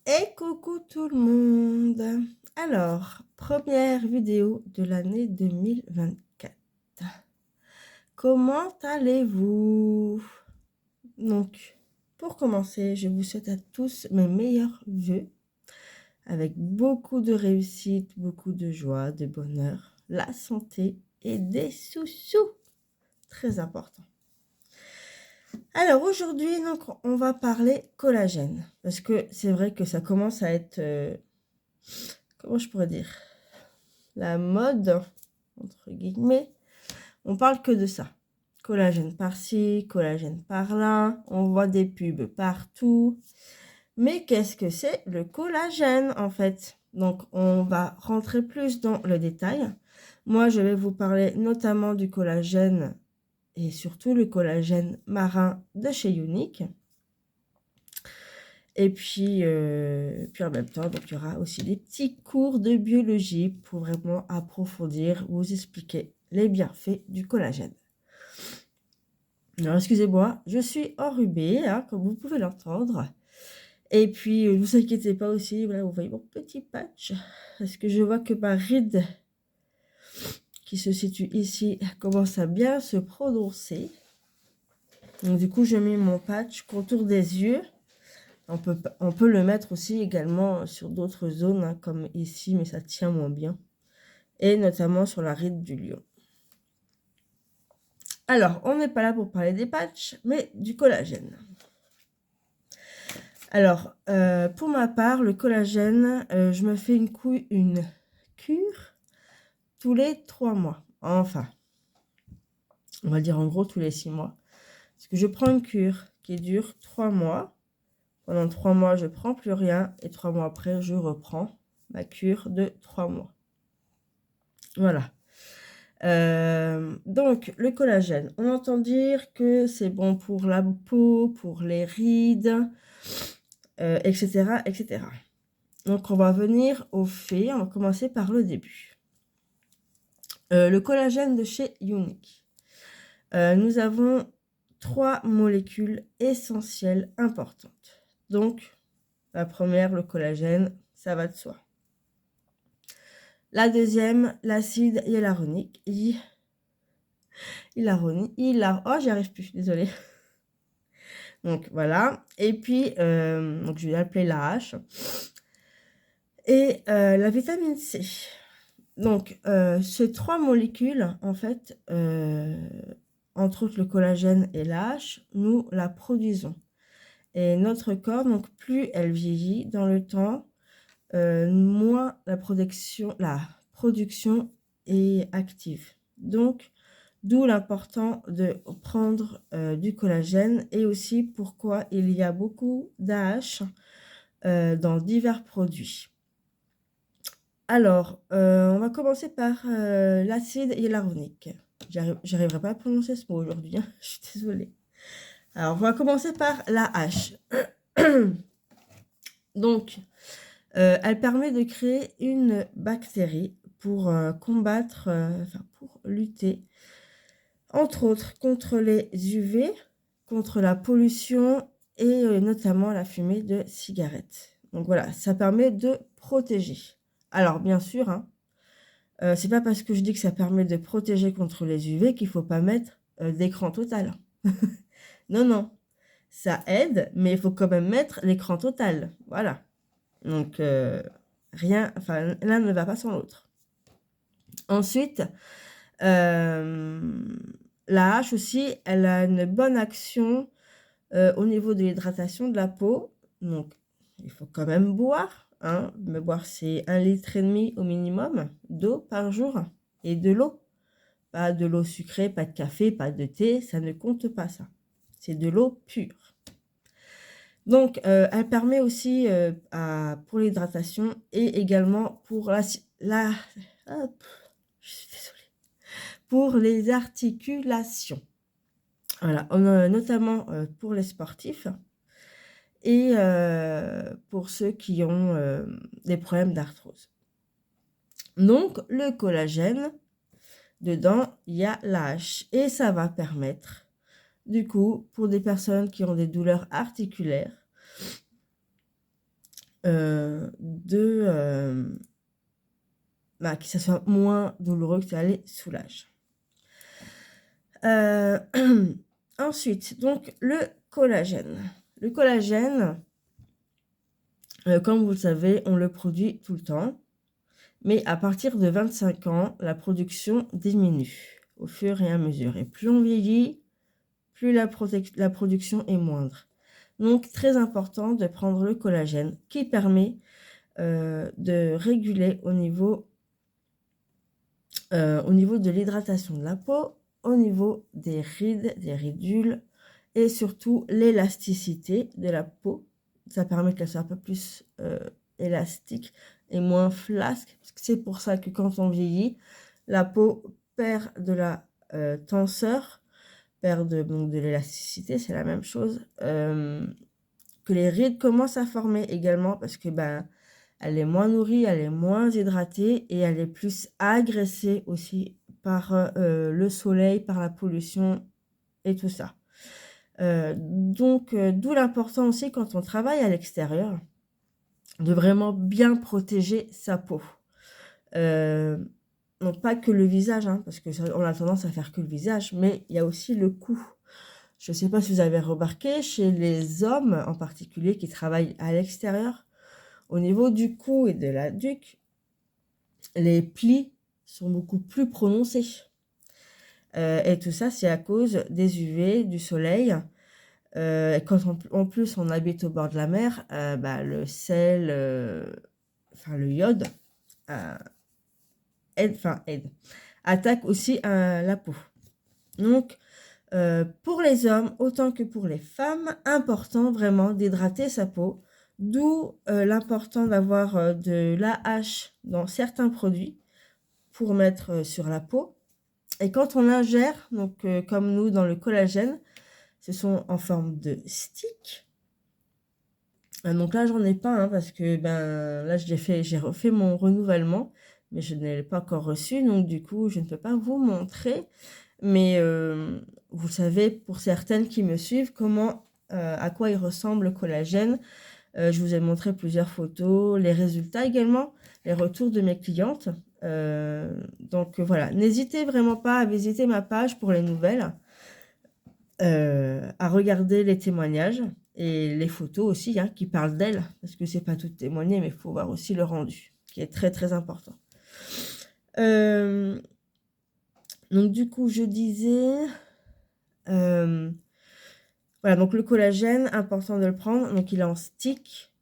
Et coucou tout le monde. Alors, première vidéo de l'année 2024. Comment allez-vous? Donc, pour commencer, je vous souhaite à tous mes meilleurs vœux, avec beaucoup de réussite, beaucoup de joie, de bonheur, la santé et des sous-sous. Très important. Alors aujourd'hui, donc, on va parler collagène, parce que c'est vrai que ça commence à être, comment je pourrais dire, la mode, entre guillemets. On parle que de ça. Collagène par-ci, collagène par-là, on voit des pubs partout. Mais qu'est-ce que c'est le collagène en fait? Donc on va rentrer plus dans le détail. Moi, je vais vous parler notamment du collagène et surtout le collagène marin de chez Unique. Et puis en même temps, donc, il y aura aussi des petits cours de biologie pour vraiment approfondir, vous expliquer les bienfaits du collagène. Alors, excusez-moi, je suis enrhumée, hein, comme vous pouvez l'entendre. Et puis, ne vous inquiétez pas aussi, voilà, vous voyez mon petit patch, parce que je vois que ma ride qui se situe ici commence à bien se prononcer. Donc, du coup, je mets mon patch contour des yeux. On peut le mettre aussi également sur d'autres zones, hein, comme ici, mais ça tient moins bien. Et notamment sur la ride du lion. Alors, on n'est pas là pour parler des patchs, mais du collagène. Alors, pour ma part, le collagène, je me fais une cure tous les 3 mois. Enfin, on va dire en gros tous les 6 mois. Parce que je prends une cure qui dure 3 mois. Pendant 3 mois, je ne prends plus rien. Et 3 mois après, je reprends ma cure de 3 mois. Voilà. Donc, le collagène. On entend dire que c'est bon pour la peau, pour les rides, etc., etc. Donc, on va venir au fait. On va commencer par le début. Le collagène de chez Unique. Nous avons 3 molécules essentielles importantes. Donc, la première, le collagène, ça va de soi. La deuxième, l'acide hyaluronique. Oh, j'y arrive plus, désolée. Donc, voilà. Et puis, donc, je vais l'appeler la H. Et la vitamine C. Donc, ces 3 molécules, en fait, entre autres le collagène et la H, nous la produisons. Et notre corps, donc plus elle vieillit dans le temps, moins la production est active. Donc, d'où l'important de prendre du collagène et aussi pourquoi il y a beaucoup d'AH dans divers produits. Alors, on va commencer par l'acide hyaluronique. J'arriverai pas à prononcer ce mot aujourd'hui, hein, je suis désolée. Alors, on va commencer par la H. Donc, elle permet de créer une bactérie pour combattre, pour lutter, entre autres, contre les UV, contre la pollution et notamment la fumée de cigarettes. Donc voilà, ça permet de protéger. Alors, bien sûr, hein, c'est pas parce que je dis que ça permet de protéger contre les UV qu'il faut pas mettre d'écran total. Non, non, ça aide, mais il faut quand même mettre l'écran total. Voilà. Donc, l'un ne va pas sans l'autre. Ensuite, la hache aussi, elle a une bonne action au niveau de l'hydratation de la peau. Donc, il faut quand même boire. Hein. Mais boire, c'est 1,5 litre au minimum d'eau par jour. Et de l'eau. Pas de l'eau sucrée, pas de café, pas de thé. Ça ne compte pas, ça. C'est de l'eau pure. Donc, elle permet aussi pour l'hydratation et également pour je suis désolée. Pour les articulations. Voilà, notamment pour les sportifs et pour ceux qui ont des problèmes d'arthrose. Donc, le collagène, dedans, il y a la H et ça va permettre, du coup, pour des personnes qui ont des douleurs articulaires, que ça soit moins douloureux, que ça les soulage. Euh, Ensuite, donc le collagène. Le collagène, comme vous le savez, on le produit tout le temps. Mais à partir de 25 ans, la production diminue au fur et à mesure. Et plus on vieillit, plus la production est moindre. Donc, très important de prendre le collagène qui permet de réguler au niveau de l'hydratation de la peau, au niveau des rides, des ridules et surtout l'élasticité de la peau. Ça permet qu'elle soit un peu plus élastique et moins flasque. C'est pour ça que quand on vieillit, la peau perd de la tenseur, perd donc de l'élasticité, c'est la même chose. Que les rides commencent à former également parce que elle est moins nourrie, elle est moins hydratée et elle est plus agressée aussi par le soleil, par la pollution et tout ça. Donc, d'où l'important aussi quand on travaille à l'extérieur de vraiment bien protéger sa peau. Non pas que le visage, parce que on a tendance à faire que le visage, mais il y a aussi le cou. Je ne sais pas si vous avez remarqué, chez les hommes en particulier qui travaillent à l'extérieur, au niveau du cou et de la nuque, les plis sont beaucoup plus prononcés. Et tout ça, c'est à cause des UV, du soleil. Quand en plus on habite au bord de la mer, le sel, le iode, attaque aussi la peau. Donc, pour les hommes, autant que pour les femmes, important vraiment d'hydrater sa peau, d'où l'important d'avoir de l'AH dans certains produits pour mettre sur la peau. Et quand on l'ingère, donc comme nous dans le collagène, ce sont en forme de stick. Donc là, j'en ai pas, parce que là, j'ai refait mon renouvellement, mais je ne l'ai pas encore reçu, donc du coup, je ne peux pas vous montrer. Mais vous savez, pour certaines qui me suivent, à quoi il ressemble le collagène. Je vous ai montré plusieurs photos, les résultats également, les retours de mes clientes. Donc voilà, n'hésitez vraiment pas à visiter ma page pour les nouvelles, à regarder les témoignages et les photos aussi qui parlent d'elles, parce que c'est pas tout témoigné, mais il faut voir aussi le rendu, qui est très très important. Donc du coup, je disais, voilà, donc le collagène, important de le prendre, donc il est en stick,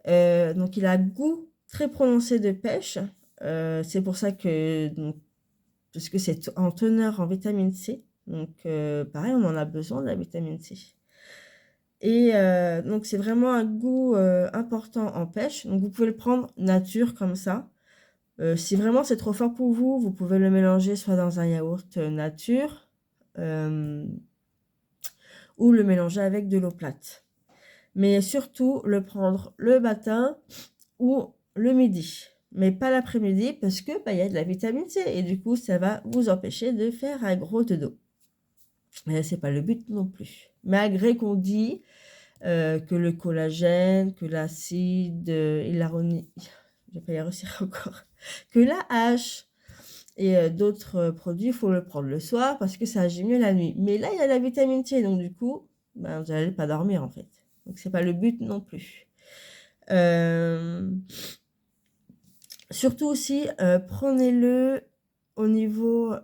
donc il a un goût très prononcé de pêche, c'est pour ça que, parce que c'est en teneur en vitamine C, donc pareil, on en a besoin de la vitamine C. Et donc c'est vraiment un goût important en pêche, donc vous pouvez le prendre nature comme ça. Si vraiment c'est trop fort pour vous, vous pouvez le mélanger soit dans un yaourt nature, ou le mélanger avec de l'eau plate. Mais surtout le prendre le matin ou le midi, mais pas l'après-midi parce que y a de la vitamine C et du coup ça va vous empêcher de faire un gros dodo. Mais c'est pas le but non plus. Malgré qu'on dit que le collagène, que l'acide hyaluronique, je vais pas y réussir encore, que la H et d'autres produits, il faut le prendre le soir parce que ça agit mieux la nuit. Mais là, il y a la vitamine C, donc du coup, vous n'allez pas dormir en fait. Donc c'est pas le but non plus. Surtout aussi, prenez-le au niveau,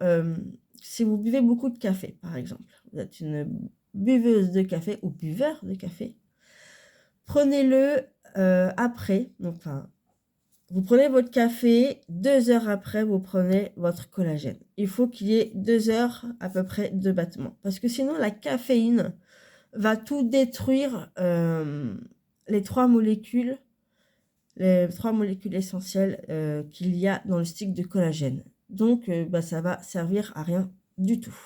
si vous buvez beaucoup de café, par exemple, vous êtes une buveuse de café ou buveur de café, prenez-le après, vous prenez votre café, 2 heures après, vous prenez votre collagène. Il faut qu'il y ait 2 heures à peu près de battement, parce que sinon la caféine va tout détruire, les 3 molécules essentielles qu'il y a dans le stick de collagène. Donc, ça va servir à rien du tout.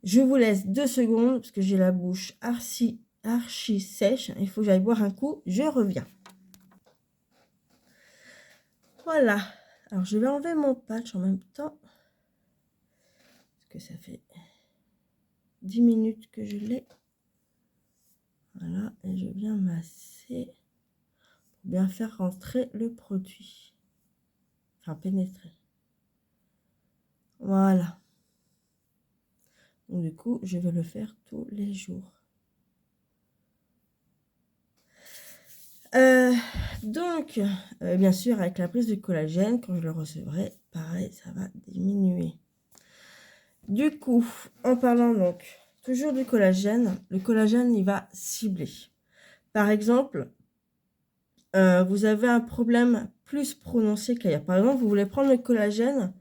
Je vous laisse 2 secondes parce que j'ai la bouche archi sèche. Il faut que j'aille boire un coup. Je reviens. Voilà. Alors, je vais enlever mon patch en même temps. Parce que ça fait 10 minutes que je l'ai. Voilà. Et je viens masser. bien faire rentrer le produit. Enfin, pénétrer. Voilà. Donc, du coup, je vais le faire tous les jours. Donc, bien sûr, avec la prise de collagène, quand je le recevrai, pareil, ça va diminuer. Du coup, en parlant donc toujours du collagène, le collagène, il va cibler. Par exemple, vous avez un problème plus prononcé qu'ailleurs. Par exemple, vous voulez prendre le collagène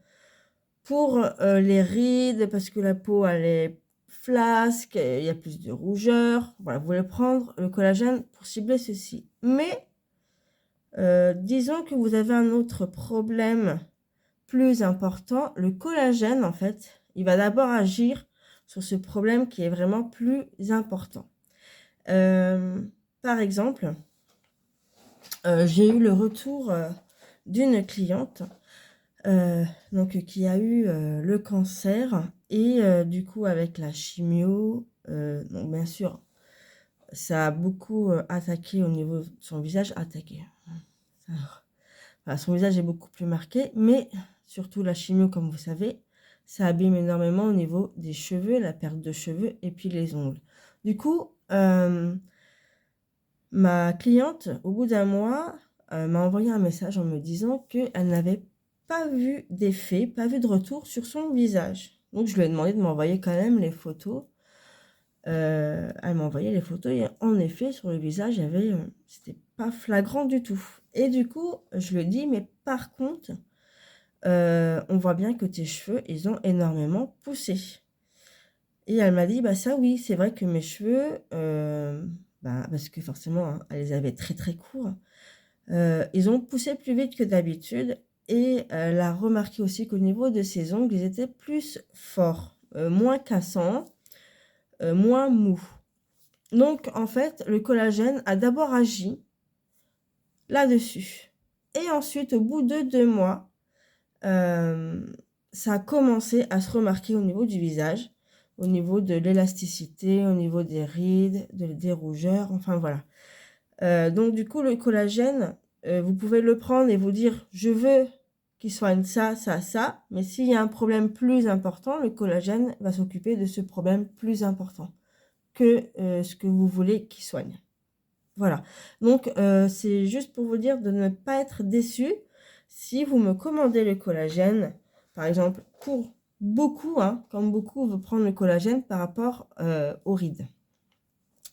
pour les rides, parce que la peau, elle est flasque, il y a plus de rougeur. Voilà, vous voulez prendre le collagène pour cibler ceci. Mais disons que vous avez un autre problème plus important. Le collagène, en fait, il va d'abord agir sur ce problème qui est vraiment plus important. Par exemple, j'ai eu le retour d'une cliente donc, qui a eu le cancer et du coup avec la chimio, donc bien sûr, ça a beaucoup attaqué au niveau de son visage, Voilà, son visage est beaucoup plus marqué, mais surtout la chimio, comme vous savez, ça abîme énormément au niveau des cheveux, la perte de cheveux et puis les ongles. Du coup, ma cliente, au bout d'un mois, m'a envoyé un message en me disant qu'elle n'avait pas vu d'effet, pas vu de retour sur son visage. Donc, je lui ai demandé de m'envoyer quand même les photos. Elle m'a envoyé les photos et en effet, sur le visage, c'était pas flagrant du tout. Et du coup, je lui ai dit, mais par contre, on voit bien que tes cheveux, ils ont énormément poussé. Et elle m'a dit, bah ça oui, c'est vrai que mes cheveux, parce que forcément, hein, elle les avait très très courts, ils ont poussé plus vite que d'habitude. Et elle a remarqué aussi qu'au niveau de ses ongles, ils étaient plus forts, moins cassants, moins mous. Donc, en fait, le collagène a d'abord agi là-dessus. Et ensuite, au bout de 2 mois, ça a commencé à se remarquer au niveau du visage, au niveau de l'élasticité, au niveau des rides, des rougeurs, enfin voilà. Donc, du coup, le collagène, vous pouvez le prendre et vous dire « je veux qu'il soigne ça, ça, ça », mais s'il y a un problème plus important, le collagène va s'occuper de ce problème plus important que ce que vous voulez qu'il soigne. Voilà, donc c'est juste pour vous dire de ne pas être déçu si vous me commandez le collagène, par exemple, pour beaucoup, hein, comme beaucoup veut prendre le collagène par rapport aux rides,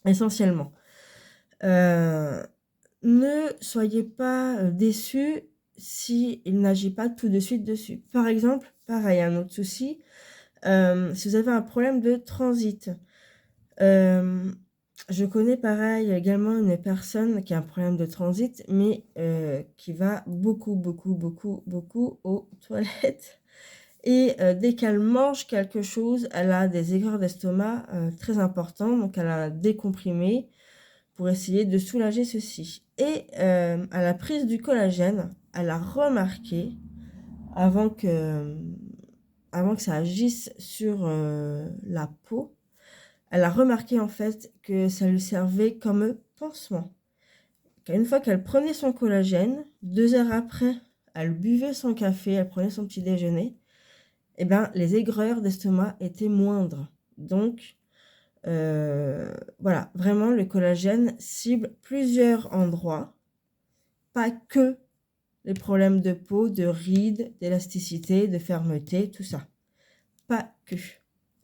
essentiellement. Ne soyez pas déçus s'il n'agit pas tout de suite dessus. Par exemple, pareil, un autre souci, si vous avez un problème de transit, je connais pareil également une personne qui a un problème de transit, mais qui va beaucoup, beaucoup, beaucoup, beaucoup aux toilettes. Et dès qu'elle mange quelque chose, elle a des aigreurs d'estomac très importants, donc elle a un décomprimé pour essayer de soulager ceci. Et à la prise du collagène, elle a remarqué, avant que ça agisse sur la peau, elle a remarqué en fait que ça lui servait comme pansement. Une fois qu'elle prenait son collagène, 2 heures après, elle buvait son café, elle prenait son petit déjeuner, et ben les aigreurs d'estomac étaient moindres. Donc voilà, vraiment le collagène cible plusieurs endroits, pas que les problèmes de peau, de rides, d'élasticité, de fermeté, tout ça. Pas que.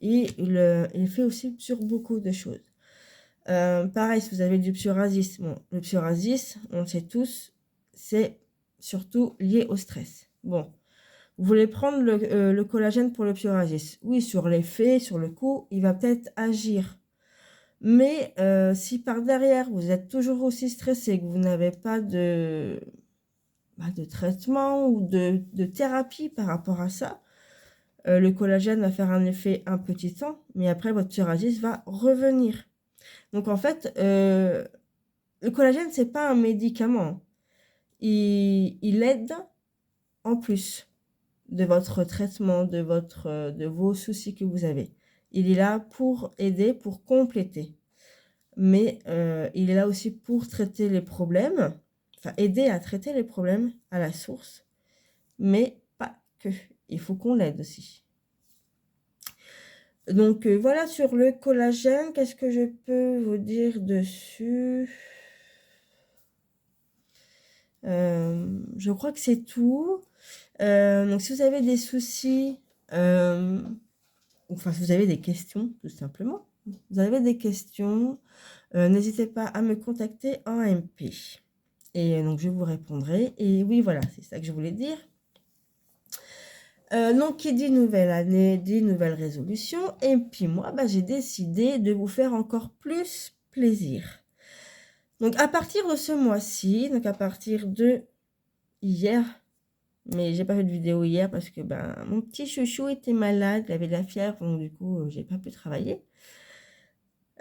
Et il fait aussi sur beaucoup de choses. Pareil, si vous avez du psoriasis, bon, le psoriasis, on le sait tous, c'est surtout lié au stress. Bon, vous voulez prendre le collagène pour le psoriasis. Oui, sur l'effet, sur le coup, il va peut-être agir. Mais si par derrière, vous êtes toujours aussi stressé, que vous n'avez pas de traitement ou de thérapie par rapport à ça, le collagène va faire un effet un petit temps, mais après, votre psoriasis va revenir. Donc, en fait, le collagène, c'est pas un médicament. Il aide en plus de votre traitement, de vos soucis que vous avez. Il est là pour aider, pour compléter. Mais il est là aussi pour traiter les problèmes, aider à traiter les problèmes à la source, mais pas que. Il faut qu'on l'aide aussi. Donc voilà sur le collagène, qu'est-ce que je peux vous dire dessus? Je crois que c'est tout. Donc si vous avez des soucis, enfin si vous avez des questions tout simplement, vous avez des questions, n'hésitez pas à me contacter en MP. Et donc je vous répondrai. Et oui, voilà, c'est ça que je voulais dire. Donc qui dit nouvelle année, dit nouvelle résolution. Et puis moi, j'ai décidé de vous faire encore plus plaisir. Donc à partir de ce mois-ci, donc à partir de hier, mais j'ai pas fait de vidéo hier parce que mon petit chouchou était malade, il avait de la fièvre, donc du coup j'ai pas pu travailler.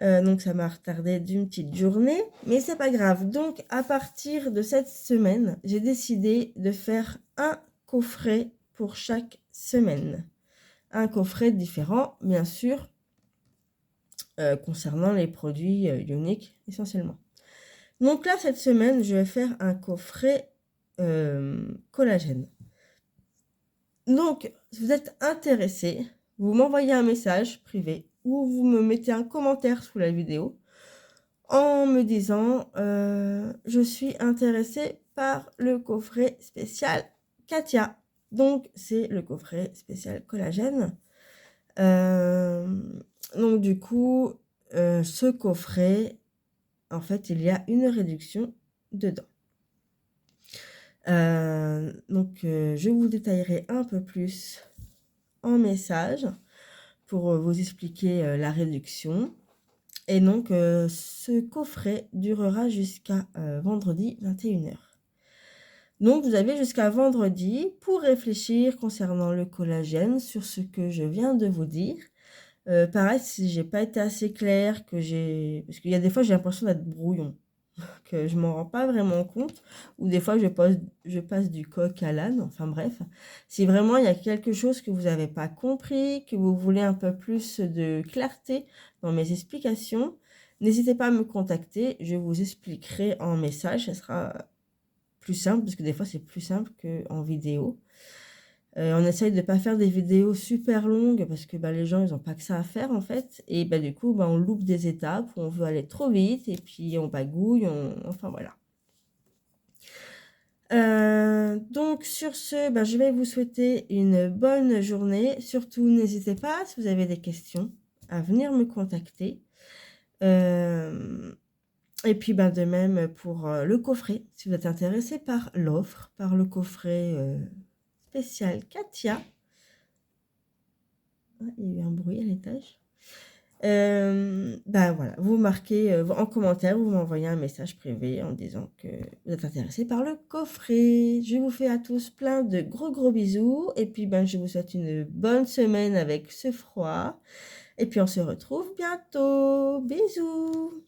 Donc ça m'a retardé d'une petite journée, mais c'est pas grave. Donc à partir de cette semaine, j'ai décidé de faire un coffret pour chaque semaine. Un coffret différent, bien sûr, concernant les produits Younique essentiellement. Donc là, cette semaine, je vais faire un coffret collagène. Donc, si vous êtes intéressé, vous m'envoyez un message privé ou vous me mettez un commentaire sous la vidéo en me disant je suis intéressée par le coffret spécial Katia. Donc, c'est le coffret spécial collagène. Donc, du coup, ce coffret, en fait, il y a une réduction dedans. Donc, je vous détaillerai un peu plus en message pour vous expliquer la réduction. Et donc, ce coffret durera jusqu'à vendredi 21h. Donc, vous avez jusqu'à vendredi pour réfléchir concernant le collagène sur ce que je viens de vous dire. Pareil, si j'ai pas été assez claire, parce qu'il y a des fois, j'ai l'impression d'être brouillon, que je m'en rends pas vraiment compte, ou des fois, je passe du coq à l'âne, enfin bref. Si vraiment il y a quelque chose que vous n'avez pas compris, que vous voulez un peu plus de clarté dans mes explications, n'hésitez pas à me contacter, je vous expliquerai en message, ça sera plus simple, parce que des fois, c'est plus simple qu'en vidéo. On essaye de ne pas faire des vidéos super longues parce que les gens, ils n'ont pas que ça à faire en fait. Et du coup, on loupe des étapes, on veut aller trop vite et puis on bagouille, enfin voilà. Donc sur ce, je vais vous souhaiter une bonne journée. Surtout, n'hésitez pas, si vous avez des questions, à venir me contacter. Et puis de même pour le coffret, si vous êtes intéressé par l'offre, par le coffret spécial Katia. Il y a eu un bruit à l'étage. Voilà, vous marquez en commentaire, vous m'envoyez un message privé en disant que vous êtes intéressé par le coffret. Je vous fais à tous plein de gros bisous. Et puis je vous souhaite une bonne semaine avec ce froid. Et puis on se retrouve bientôt. Bisous!